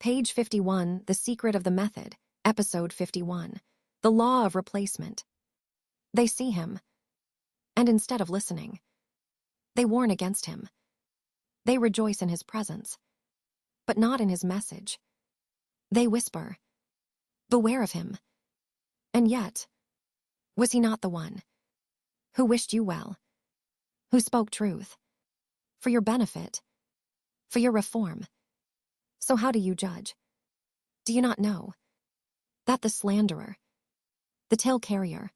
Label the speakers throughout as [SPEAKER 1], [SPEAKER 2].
[SPEAKER 1] Page 51, The Secret of the Method, Episode 51, The Law of Replacement. They see him, and instead of listening, they warn against him. They rejoice in his presence, but not in his message. They whisper, "Beware of him." And yet, was he not the one who wished you well, who spoke truth, for your benefit, for your reform? So how do you judge? Do you not know that the slanderer, the tale carrier,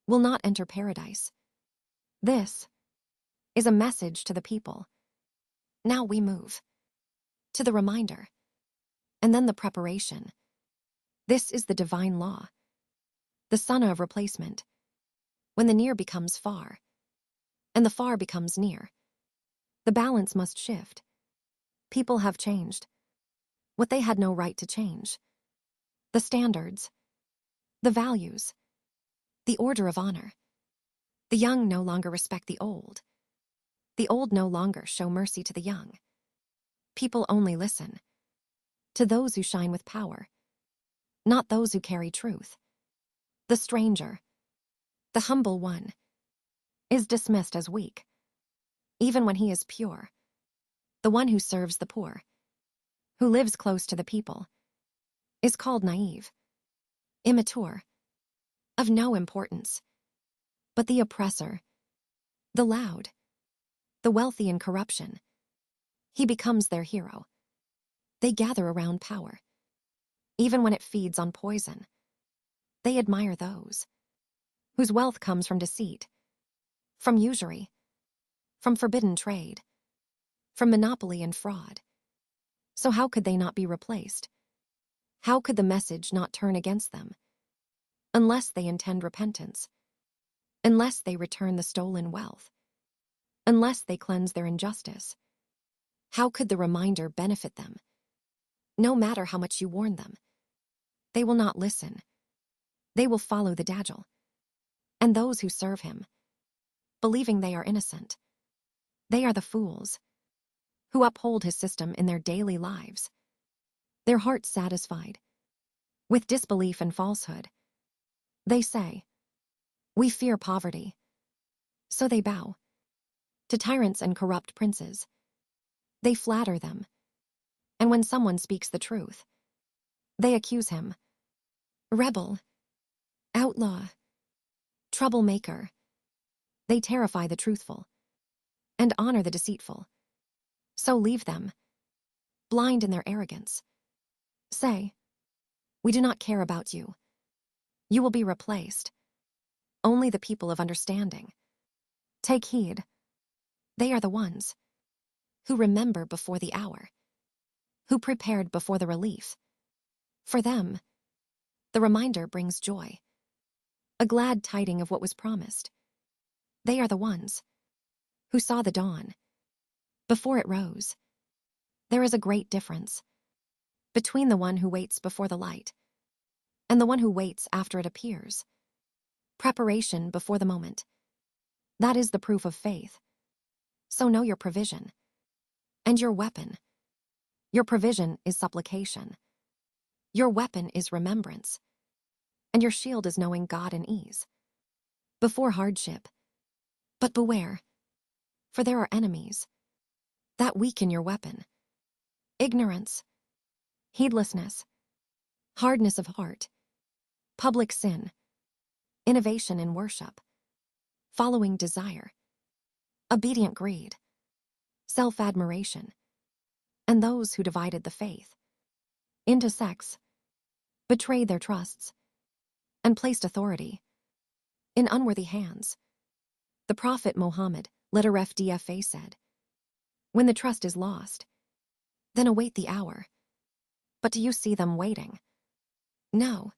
[SPEAKER 1] will not enter paradise? This is a message to the people. Now we move to the reminder, and then the preparation. This is the divine law, the son of replacement. When the near becomes far, and the far becomes near, the balance must shift. People have changed what they had no right to change. The standards, the values, the order of honor. The young no longer respect the old. The old no longer show mercy to the young. People only listen to those who shine with power, not those who carry truth. The stranger, the humble one, is dismissed as weak, even when he is pure. The one who serves the poor, who lives close to the people, is called naive, immature, of no importance. But the oppressor, the loud, the wealthy in corruption, he becomes their hero. They gather around power, even when it feeds on poison. They admire those whose wealth comes from deceit, from usury, from forbidden trade, from monopoly and fraud. So how could they not be replaced? How could the message not turn against them? Unless they intend repentance, unless they return the stolen wealth, unless they cleanse their injustice. How could the reminder benefit them? No matter how much you warn them, they will not listen. They will follow the Dajjal and those who serve him, believing they are innocent. They are the fools who uphold his system in their daily lives, their hearts satisfied with disbelief and falsehood. They say, "We fear poverty." So they bow to tyrants and corrupt princes. They flatter them, and when someone speaks the truth, they accuse him. Rebel, outlaw, troublemaker. They terrify the truthful and honor the deceitful. So leave them, blind in their arrogance. Say, "We do not care about you. You will be replaced." Only the people of understanding take heed. They are the ones who remember before the hour, who prepared before the relief. For them, the reminder brings joy, a glad tiding of what was promised. They are the ones who saw the dawn before it rose. There is a great difference between the one who waits before the light and the one who waits after it appears. Preparation before the moment. That is the proof of faith. So know your provision and your weapon. Your provision is supplication. Your weapon is remembrance. And your shield is knowing God in ease, before hardship. But beware, for there are enemies that weaken your weapon. Ignorance, heedlessness, hardness of heart, public sin, innovation in worship, following desire, obedient greed, self-admiration, and those who divided the faith into sects, betrayed their trusts, and placed authority in unworthy hands. The Prophet Muhammad, letter FDFA, said, "When the trust is lost, then await the hour." But do you see them waiting? No.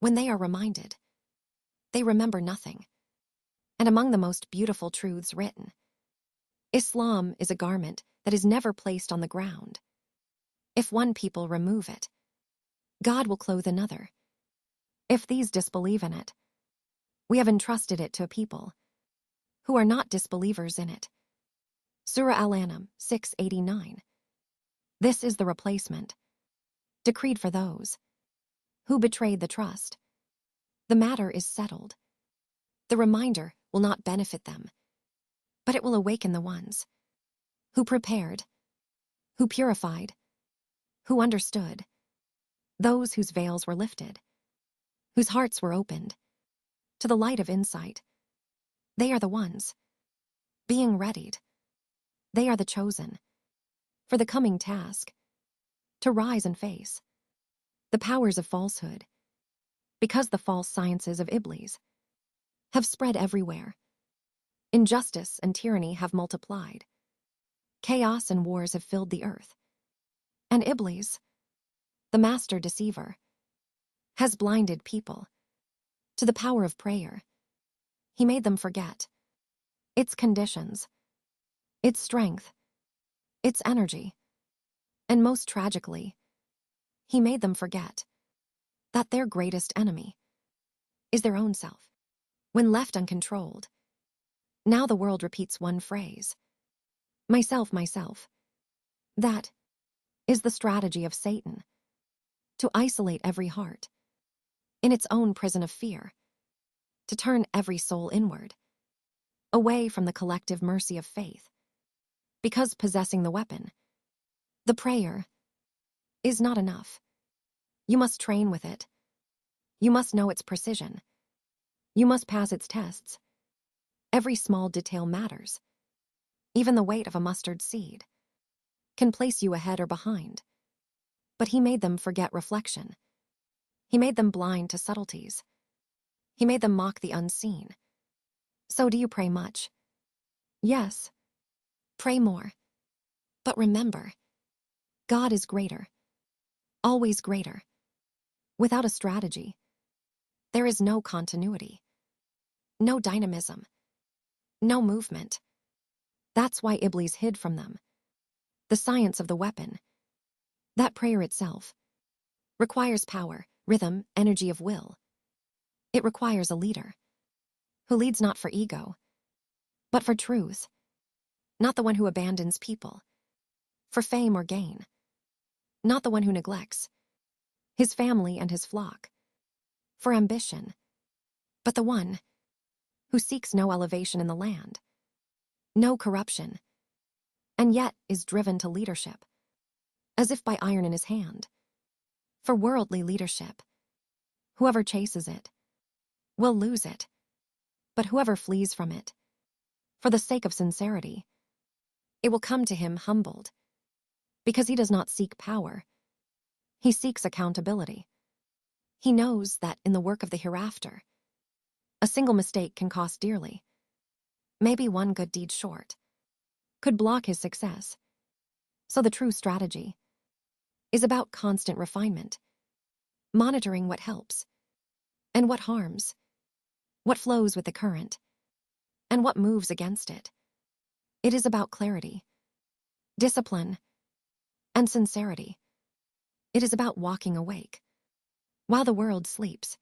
[SPEAKER 1] When they are reminded, they remember nothing. And among the most beautiful truths written, Islam is a garment that is never placed on the ground. If one people remove it, God will clothe another. If these disbelieve in it, we have entrusted it to a people who are not disbelievers in it. Surah Al-An'am 689. This is the replacement. decreed for those who betrayed the trust. The matter is settled. The reminder will not benefit them, but it will awaken the ones who prepared, who purified, who understood, those whose veils were lifted, whose hearts were opened to the light of insight. They are the ones being readied. They are the chosen for the coming task, to rise and face the powers of falsehood, because the false sciences of Iblis have spread everywhere. Injustice and tyranny have multiplied. Chaos and wars have filled the earth. And Iblis, the master deceiver, has blinded people to the power of prayer. He made them forget its conditions, its strength, its energy, and most tragically, he made them forget that their greatest enemy is their own self. When left uncontrolled, now the world repeats one phrase: myself, myself. That is the strategy of Satan, to isolate every heart in its own prison of fear, to turn every soul inward, away from the collective mercy of faith. Because possessing the weapon, the prayer, is not enough. You must train with it. You must know its precision. You must pass its tests. Every small detail matters. Even the weight of a mustard seed can place you ahead or behind. But he made them forget reflection. He made them blind to subtleties. He made them mock the unseen. So do you pray much? Yes. Pray more. But remember, God is greater. Always greater. Without a strategy, there is no continuity, no dynamism, no movement. That's why Iblis hid from them the science of the weapon. That prayer itself requires power, rhythm, energy of will. It requires a leader who leads not for ego, but for truth, not the one who abandons people for fame or gain, not the one who neglects his family and his flock for ambition, but the one who seeks no elevation in the land, no corruption, and yet is driven to leadership, as if by iron in his hand. For worldly leadership, whoever chases it will lose it, but whoever flees from it, for the sake of sincerity, it will come to him humbled, because he does not seek power. He seeks accountability. He knows that in the work of the hereafter, a single mistake can cost dearly. Maybe one good deed short could block his success. So the true strategy is about constant refinement, monitoring what helps and what harms, what flows with the current and what moves against it. It is about clarity, discipline, and sincerity. It is about walking awake while the world sleeps.